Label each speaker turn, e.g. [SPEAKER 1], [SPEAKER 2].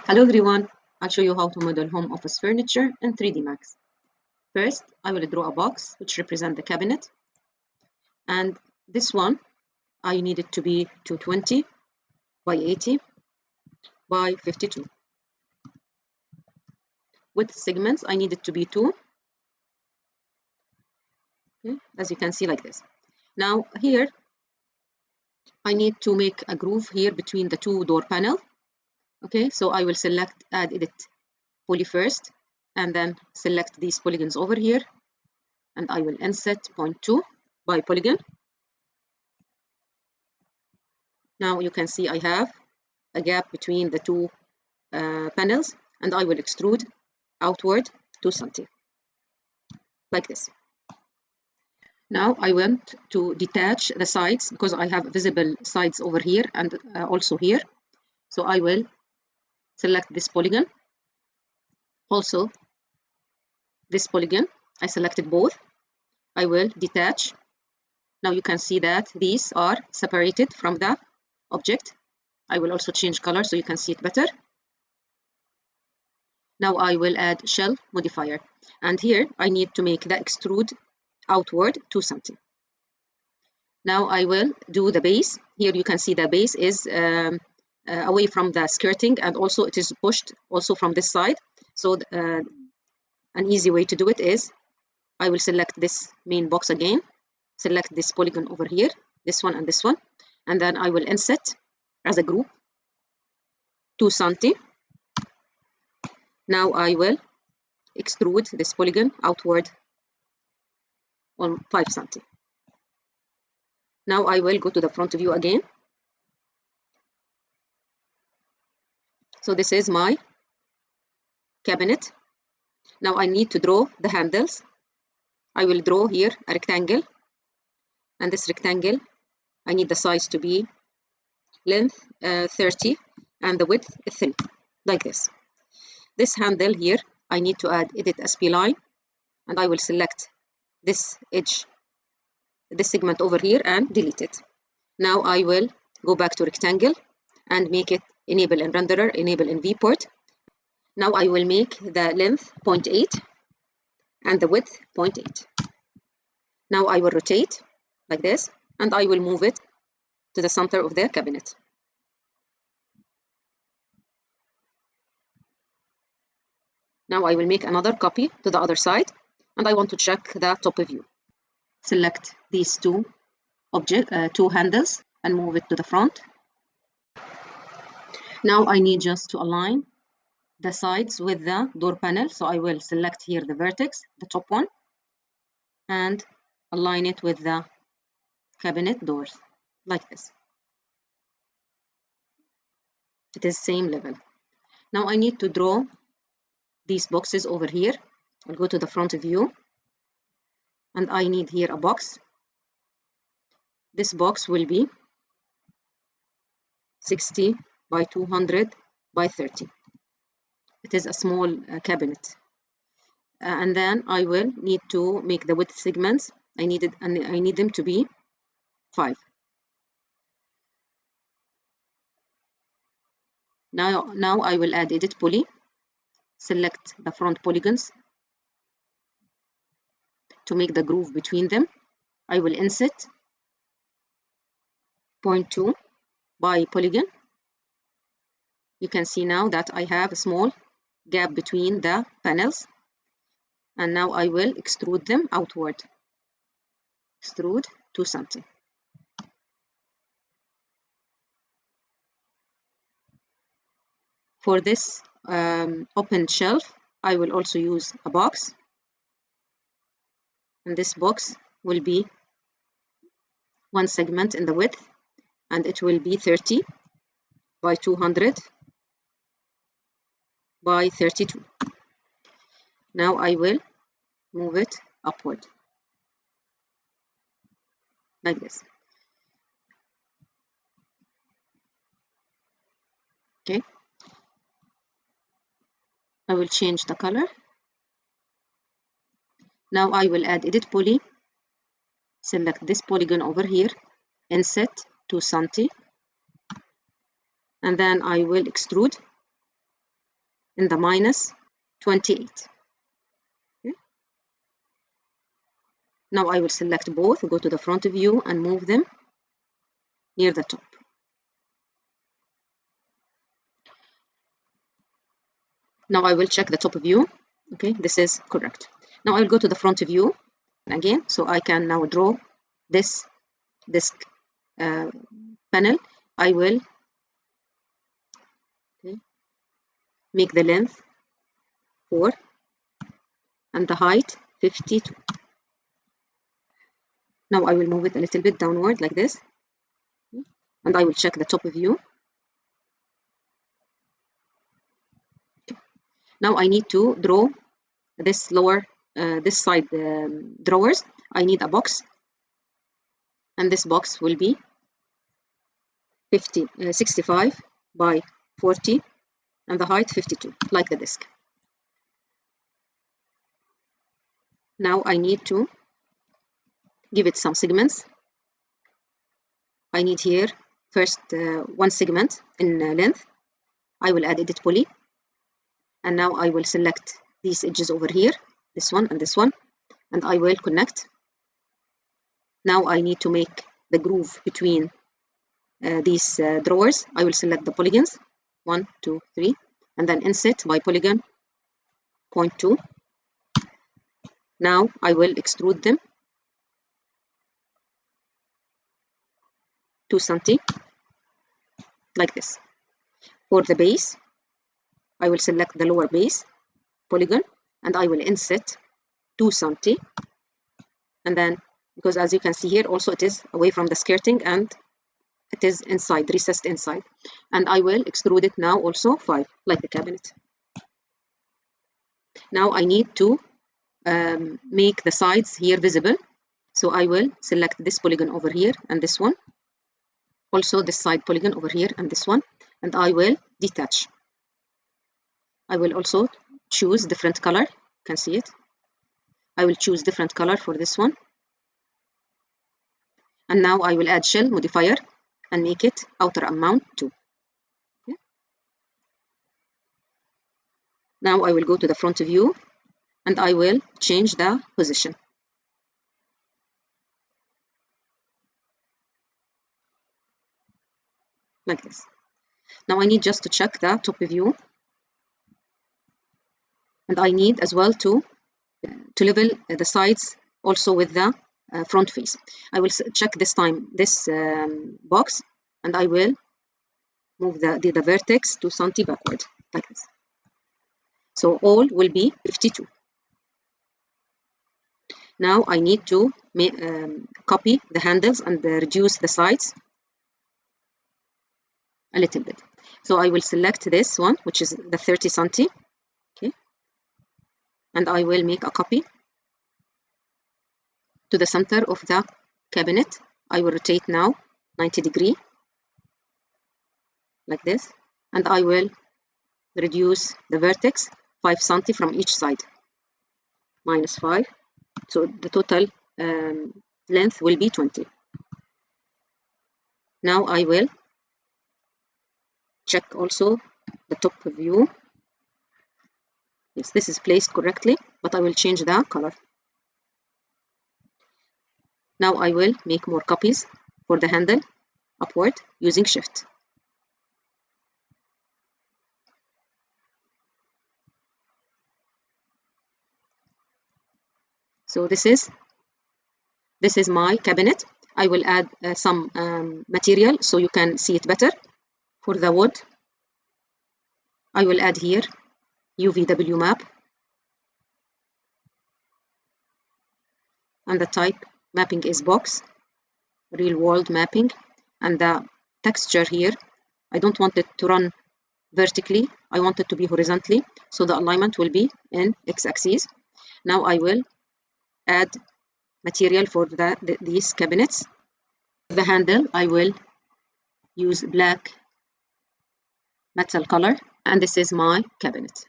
[SPEAKER 1] Hello everyone, I'll show you how to model home office furniture in 3D Max. First, I will draw a box which represents the cabinet, and this one I need it to be 220 by 80 by 52. With segments, I need it to be 2, okay, as you can see like this. Now here, I need to make a groove here between the two door panel. Okay, so I will select Add Edit Poly first, and then select these polygons over here, and I will inset 0.2 by polygon. Now you can see I have a gap between the two panels, and I will extrude outward 2 cm, like this. Now I want to detach the sides because I have visible sides over here and also here. So I will select this polygon. Also, this polygon, I selected both. I will detach. Now you can see that these are separated from the object. I will also change color so you can see it better. Now I will add shell modifier, and here I need to make the extrude outward 2 cm. Now I will do the base. Here you can see the base is away from the skirting, and also it is pushed also from this side. So an easy way to do it is I will select this main box again, select this polygon over here, this one and this one, and then I will inset as a group 2 cm. Now I will extrude this polygon outward on 5 cm. Now I will go to the front view again. So this is my cabinet. Now I need to draw the handles. I will draw here a rectangle, and this rectangle I need the size to be length 30 and the width 3, like this. This handle here I need to add edit spline, and I will select this edge, this segment over here, and delete it. Now I will go back to rectangle and make it enable in renderer, enable in viewport. Now I will make the length 0.8 and the width 0.8. Now I will rotate like this, and I will move it to the center of the cabinet. Now I will make another copy to the other side, and I want to check the top view. Select these two handles and move it to the front. Now I need just to align the sides with the door panel, so I will select here the vertex, the top one, and align it with the cabinet doors like this. It is same level. Now I need to draw these boxes over here. I'll go to the front view, and I need here a box. This box will be 60 by 200 by 30. It is a small cabinet. And then I will need to make the width segments. I need them to be 5. Now I will add edit poly. Select the front polygons. To make the groove between them, I will inset 0.2 by polygon. You can see now that I have a small gap between the panels, and now I will extrude them outward. Extrude 2 cm. For this open shelf, I will also use a box, and this box will be 1 segment in the width, and it will be 30 by 200 by 32. Now I will move it upward like this. Okay, I will change the color. Now I will add edit poly, select this polygon over here, inset 2 cm, and then I will extrude in the minus 28. Okay. Now I will select both, go to the front view and move them near the top. Now I will check the top view. Okay, this is correct. Now I will go to the front view again, so I can now draw this disk panel. I will make the length 4 and the height 52. Now I will move it a little bit downward like this, and I will check the top view. Okay. Now I need to draw this lower, this side drawers. I need a box, and this box will be 65 by 40, and the height 52, like the disk. Now I need to give it some segments. I need here first 1 segment in length. I will add edit poly, and now I will select these edges over here, this one and this one, and I will connect. Now I need to make the groove between these drawers. I will select the polygons 1, 2, 3, and then inset by polygon 0.2. Now I will extrude them 2 cm like this. For the base, I will select the lower base polygon and I will inset 2 cm, and then, because as you can see here also it is away from the skirting and it is inside, recessed inside, and I will extrude it now also 5, like the cabinet. Now I need to make the sides here visible, so I will select this polygon over here and this one, also this side polygon over here and this one, and I will detach. I will also choose different color, you can see it. I will choose different color for this one, and now I will add shell modifier and make it outer amount 2. Okay. Now I will go to the front view and I will change the position. Like this. Now I need just to check the top view, and I need as well to level the sides also with the front face. I will check this time this box, and I will move the vertex 2 cm backward like this. So all will be 52. Now I need to copy the handles and reduce the sides a little bit. So I will select this one, which is the 30 cm, okay, and I will make a copy to the center of the cabinet. I will rotate now 90 degrees like this, and I will reduce the vertex 5 cm from each side, -5, so the total length will be 20. Now I will check also the top view. Yes, this is placed correctly, but I will change the color. Now I will make more copies for the handle upward using shift. So this is my cabinet. I will add some material so you can see it better. For the wood, I will add here UVW map, and the type mapping is box, real world mapping, and the texture here, I don't want it to run vertically, I want it to be horizontally, so the alignment will be in x-axis. Now I will add material for these cabinets. The handle, I will use black metal color, and this is my cabinet.